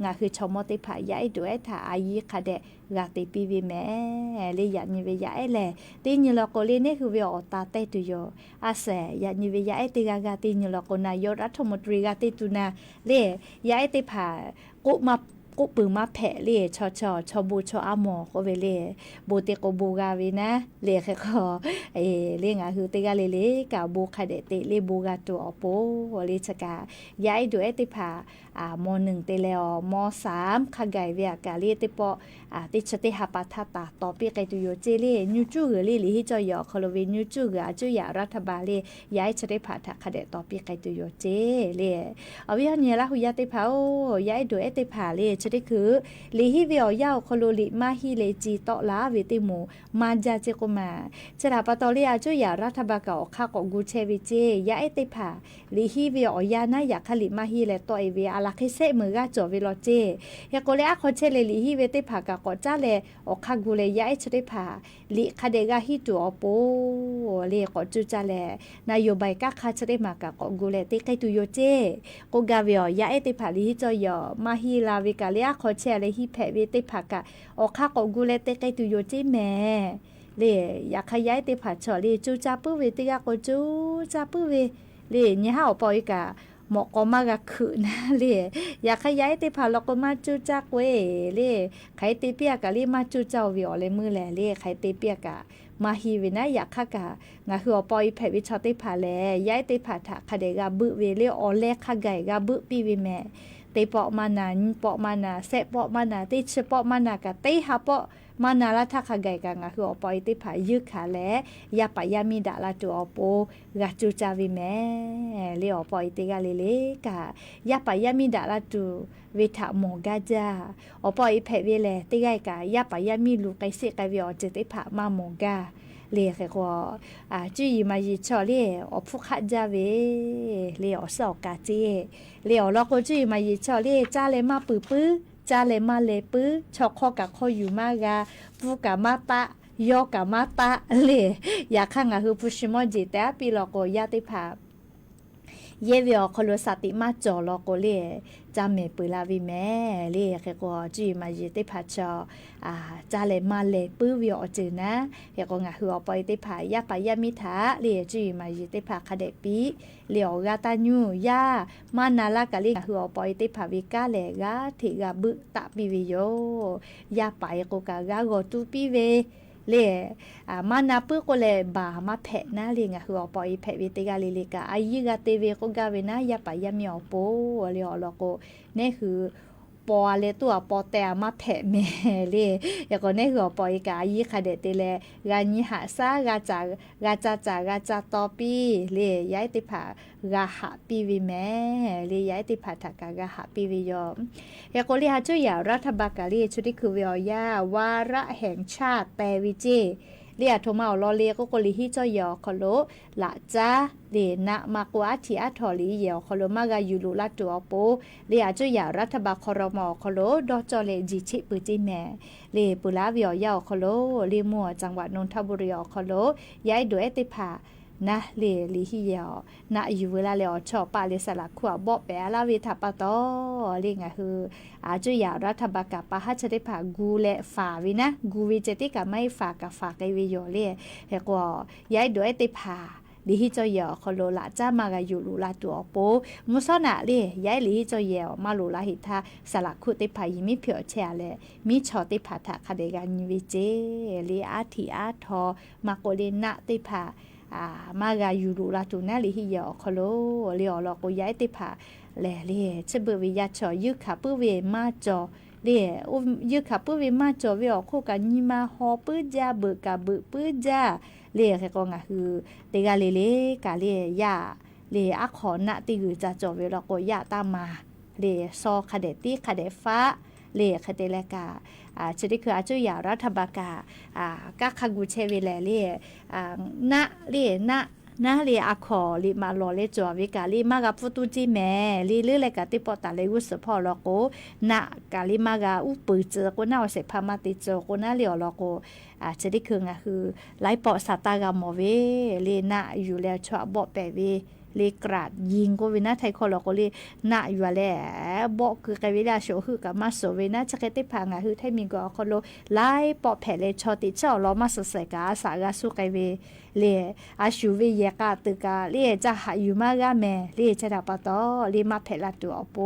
งาคือชมติผายายด้วยถ้าอายิคะเดกะติปีวิแม่ยะญิเวยาแลติญิลโกนี่คือวิอตาเตตุโยอาเสยะญิเวยาติกะติญิลโกนายกรัฐมนตรีกะติตุนายะติผากุมา กุปือมาแผะเล่ชอบูชออาหมอก็เวเล่บูเตโกบูกาเวนะเล่ค่ะก็เล่งอ่ะคือเตกาเล่กาบูคาเดเตเล่บูกาตัวอโปเล่ชกาย้ายดูเอติพาม1เตแล้วม3คาไกเวียกาเล่ติปอติชติหาปาทาตาต่อปีไกตุโยเจเล่นิวจูเกเล่ลิฮิจอยอคอลเวนิวจูเกอาจุยารัฐบาลเล่ย้ายชติพาทาคาเดต่อปีไกตุโยเจเล่เอาวิหเนี่ยละหุยาติพาย้ายดูเอติพาเล่ชติคือลิฮิเวียคอลลิมาฮิเลจีตอลาเวติมูมาจาเจกุมาชราปตอเลียจุยารัฐบาลกอคากกูเชวิเจยาเอติพาลิฮิเวียนาอยากคลิมาฮิเลตอเอเวอาลาคิเซมือกาจอวิโลเจยาโกเลอาคอเชเลลิฮิเวติพากากอจาเลอคากูเลยาเอชติพาลิคาเดกาฮิตัวโปเลกอจุจาเลนายโบายกาคาชติมากากอกูเลติไกตุโยเจโกกาเวียาเอติพาลิฮิจอยอมาฮิลาวิกาเลอาคอเชเลฮิเพเวติพากาอคากอกูเลติไกตุโยเจแม่เลอยากขยายติผาชอเลจูจาปื้อเวติกากจูจาปื้อเวเลเนี่ยฮาปอยกาหมอกก็มากะคือนะเลอยากขยายติผาลก็มาจูจักเวเลไขติเปียกะเลมาจูเจ้าวิอเลมือแลเลไขติเปียกะมาฮีวินะอยากขะกะงะหัวปอยแผวิชอติผาแลย้ายติผาทะคาเดกะบึเวเลออแลขะไกกะบึปีวิแม่ติปอมานาปอมานาเซปอมานาติชปอมานากะติหาปอมานาละทักไกกังคืออปอยติผายึกขาแลยาปยามีดาละตัวอโปกะจูจาวิแม่เลอปอยติกาเลกะยาปยามีดาละตูเวทะโมกาจาอปอยเพเวเลติไกกะยาปยามีลูไกเสกะวิอจิติผามาโมกาเลขก็จุยมายิชอเลอพุขะจาเวเลอสอกาเจเลอลอก็จุยมายิชอเลจาเลมาปื้อจาเลมาเลปื้อชอคอกะคออยู่มากาฟูกะมาตะยอกะมาตะเลอยากข้างคือพุชิมอจิแต่ปีลอกยาติภาเยเวียคอลสติมาจอลอกเลจาเมปืลาวิแม่เลแค่ก็จีมาเยติภาจอจาเลมาเลปื้อวิอจืนะแค่ก็งะคือปอยติภายาปยามิทาเลจีมาเยติภาคาเดปีเหลียวกาตาญูยามานาลากะเลคือปอยติภาวิกาเลกาทิกาบึตะปิวิโยยาไปโกกากาโกตุปิเวเลมานาปื้อก็เลยบามาแผะนะเลงะคือปอยแผะวิติกาเลกาอายิกาเตเวโกกาเวนะยาปยามีอโปเลอลอโกนี่คือปอเลตัวปอแต่มาแผะแม่เลยแล้วก็ในหัวปอยกายีคาเดเตเลกาญิหาซากาจากาตอปีเลยย้ายติผากาหะปีวิแม่เลยย้ายติผาถากากาหะปีวิยอมแล้วก็เลยหาจุยารัฐบาลกาลีชุดที่คือวิอยาวาระแห่งชาติแต่วิเจเรียโทมาลอเลก็กลิฮิจอยอคโลละจ้าเดนะมากว่าที่อัทอลีเยอคโลมากายูลุละตัวโปเรียจุยารัฐบาลคอรมอคโลดอจอเลจิชิปุจิแม่เลปุลาวิอยาคโลเลมัวจังหวัดนนทบุรีคโลย้ายโดยเอติภานะเลลิฮิเยอนะอยู่เวลาเลอชอปาเลสละขวบบ่แปลาวิทาปะตอเลงะคือจุยารัฐบาลกะปะฮัชติภากูเลฝาวินะกูวิเจติกะไม่ฝากะฝากไกวิโยเลเฮก็ย้ายโดยเอติภาลิฮิจอยอคโลละจ้ามากายูลุละตัวโปมุซอนะเลย้ายลิฮิจอยอมาลุละหิทาสละคุติภายิมิเพียวเชเลมิชอติภาทะคาเดกานิวิเจลีอาทิอาทอมาโกเลนะติภามากายูรุลาตูนาลิฮิยอคโลเลียลอก็ย้ายติผาแลเลชเบวิยาชอยึกขาปื้อเวมาจอเลยึกขาปื้อเวมาจอเวอโคกาญิมาฮอปื้อจาเบกาเบปื้อจาเลแค่ก็งะคือเตกาเลกาเลยาเลอะขอนะติกือจาจอเวลอก็ยะตามมาเลซอคาเดติคาเดฟ้าเลคาเตเลกาชนิดคืออาจุยารัฐบาลกากาคากูเชเวเลเลนะเลนะเลอะขอลิมาลอเลจอวิกาลิมากาฟุตุจิแม่ลิลือเลกาติปอตาเลกุสพอลอโกนะกาลิมากาอุปืเจอโกนาเสพามาติโจโกนาเลอลอโกชนิดคือไลปอสตากามอเวเลนะอยู่แล้วชอบ่แปเว เลกราดยิงก็เวนะไทยคนเราก็เลยน่ะอยู่แหละบอกคือไกเวลาโชคือกับมาโซเวนะจะเกติพังอ่ะคือไทยมีก็คนเราไล่ปอแผ่เลยชอติเจ้าล้อมาสใส่กาสากาสู้ไกเวเลอาชูเวเยกาตึกาเลจะหาอยู่มากาแม่เลจะดับปะตอเลมาแผ่ละตัวโป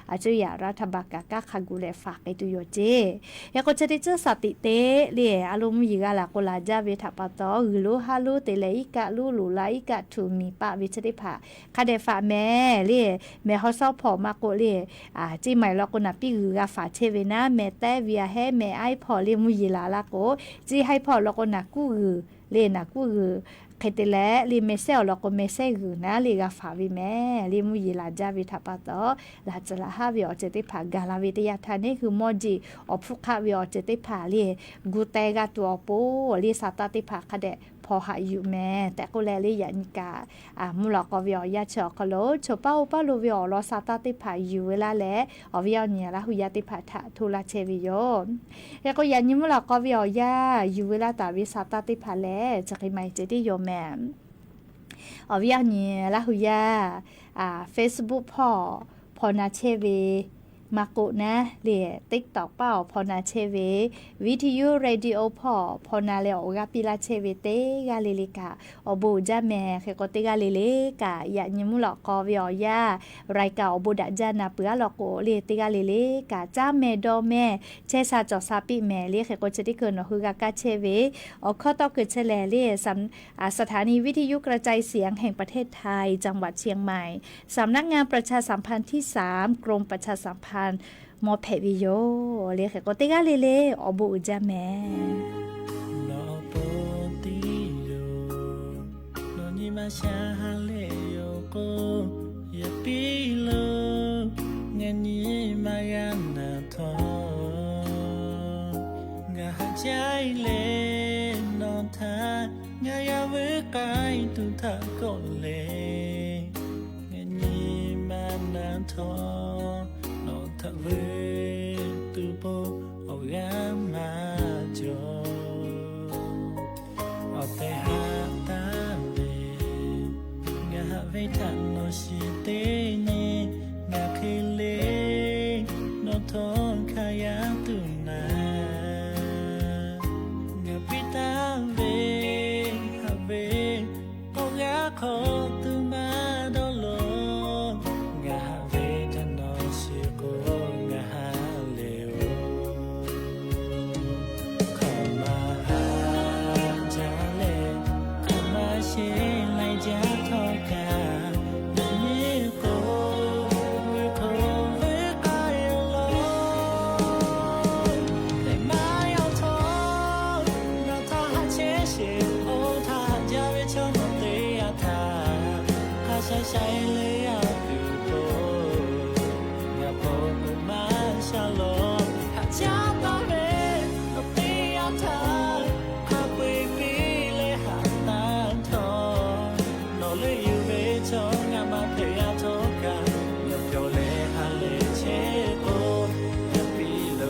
อาจุยารัฐบากากาคากูเลฝากไอตุโยเจยาก็จะได้เจอสติเตเลอารมณ์ยิกาละก็ลาจาเวทับปะตอหือโลฮาโลเตเลอิกะลูลูไลอิกะทูมีปะวิจะได้ผ่าคาเดฝาแม่เลแม่เขาเศร้าพอมาโกเลจีใหม่เราก็นับปีหือกาฝาเชเวนะแม่แต่เวียให้แม่ไอพอเลมุยลาละโกจีให้พอเราก็นักกูหือเลนักกูหือใครแต่แล้วลีเมเซลเราก็เมเซหือนะลีกาฝาวิแม่ลีมุยลาจาวิทับปะตอลาจะละฮาวิอเจติผ่ากาลาวิทยาทานนี่คือมอจีอฟุคาวิอเจติผ่าลีกูเตกาตัวโปลีสาตติผ่าคาเดพอหาอยู่แม่แต่ก็แลลี่ยันกามุลก็วิอยาเชอคโลชเป้าลูวิอรอซาตติผาอยู่เวลาแลอวิอเนี่ยละหุยาติผาทะทุลาเชวิโยแล้วก็ยันมุลก็วิอยาอยู่เวลาตาวิซาตติผาแลจะกิไม่เจติโยแม่อวิอเนี่ยละหุยาFacebook พอนาเชวิมากุนะเลียติ๊กตอกเป้าพอนาเชเววิทยุเรดิโอพอนาเลโอกาปิลาเชเวเตกาเลลิกาอบูจาแม่เคโกเตกาเลเลกายะญมุลอกอวิอยารายกาอบูดะจานาเปือลอกโกเลเตกาเลเลกาจาแม่ดอแม่เชซาจอซาปิแม่เลเคโกจะได้เกินอคือกากาเชเวอข้อต่อเกิดเฉลเลสถานีวิทยุกระจายเสียงแห่งประเทศไทยจังหวัดเชียงใหม่สำนักงานประชาสัมพันธ์ที่3กรมประชาสัมพันธ์มอเพวิโยเรียกก็ติกาเลเลอบูจาแม่โนโปติโยโนนิมาชาฮาเลโยโกยะปิโลเงนิมายานาทองะหะใจเลนอนทางะยาเวกายตุทะโกเลเงนิมานาทอทะเวตุโปโอยามาโจอเตหาตาเวงะเวทันโนชิเตญิงะเคเลโนทอนคายาตุนางะปิตาเวหะเวโอยาโคตุมาโดโลงะเวทันโนชิโกใช้เลยอาบิวโตงาโปกุมาชาโลหาจาตาเรตปิอาทาคาปิปิเลหาตาทอโนเลยูเวชงามาเพอาโทกาโยโยเลหาเลเชโกยาปิโล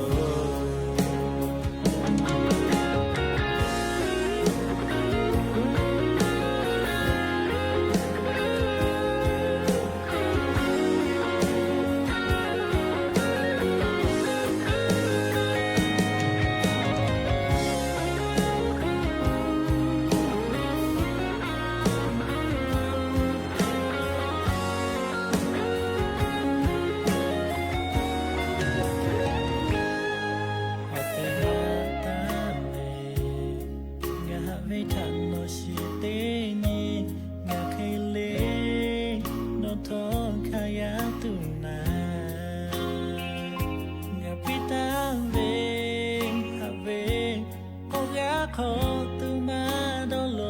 ขอตุมาโดโล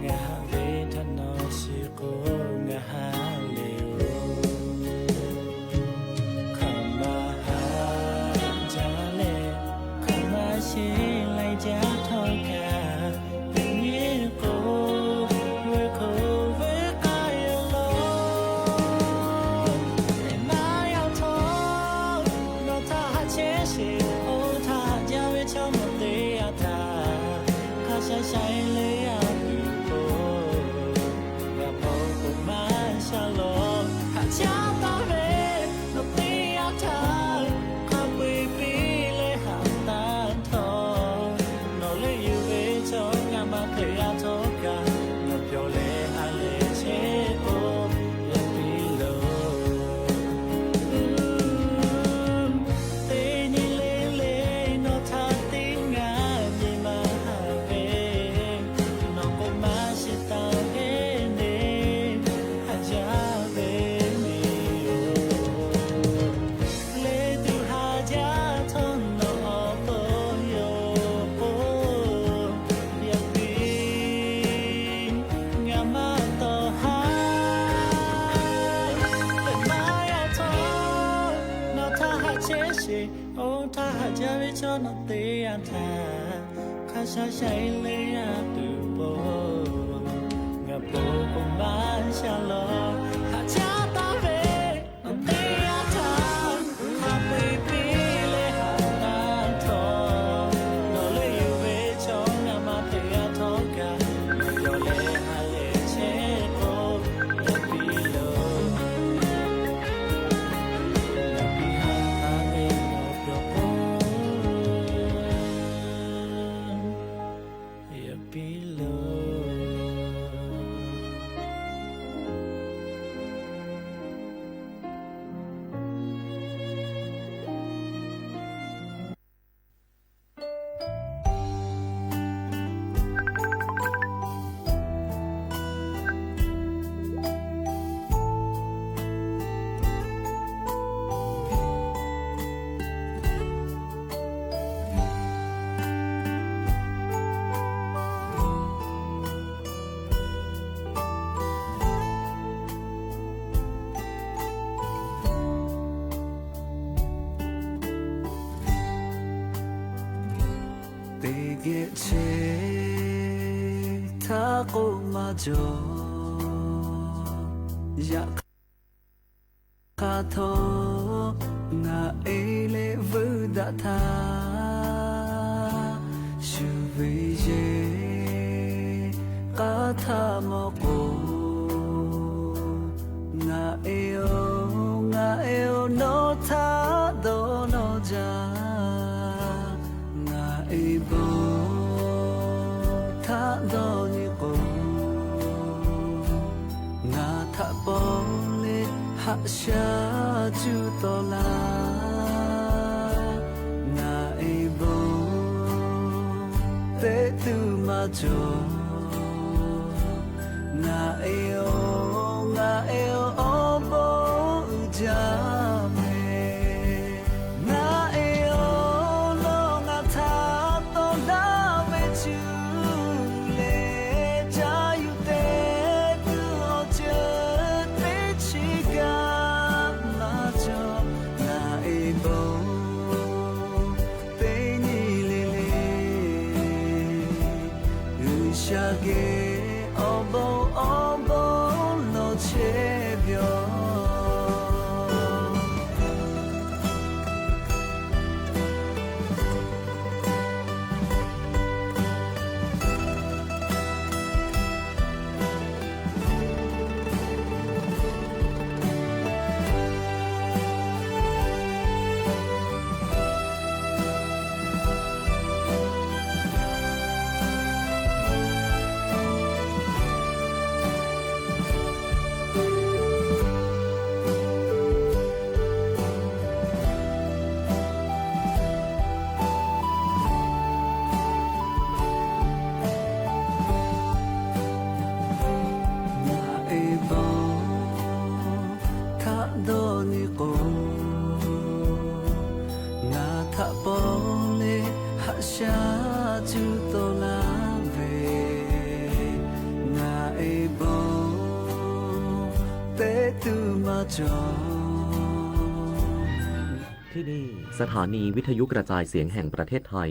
งะเวทนาชิโกงะฮาเลโอคามาฮาจาเลคามาเชไลจาทอกาเป็นเยโกเวโคเวกายโลเอมายาทโนทาฮาเชชิโอทาจาเวชโมเตใช้เลยอาบิโกงาโปกุม no te ata khasa shai le ya tu po nga po ko man sha lo ha cha ta ve no te ata ma baby le ha ta tho no le yu ve chong nga ma pe ya tho ka yo le ha le che ko yo pi loถ้ากูมาจออยากขาทองาเอเลวุดาทาชูวิเยกาทามโกงาเอโอโนทาโดโนจางาเอโบทาโดนิโกงาทาโบเลหะชาจูโตลางาเอโบเตตุมาโจงาเอโอโบจาเมงาเอโอโลงาทาโตลาเวจูเลจายุเตตุโอเจเตชิกามาโจงาเอโบเตนิเลเลอุชาเกโอโบโลเชเบียวที่นี่สถานีวิทยุกระจายเสียงแห่งประเทศไทย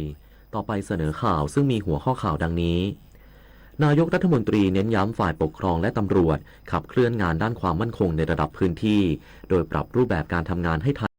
ต่อไปเสนอข่าวซึ่งมีหัวข้อข่าวดังนี้นายกรัฐมนตรีเน้นย้ำฝ่ายปกครองและตำรวจขับเคลื่อนงานด้านความมั่นคงในระดับพื้นที่โดยปรับรูปแบบการทำงานให้ทัน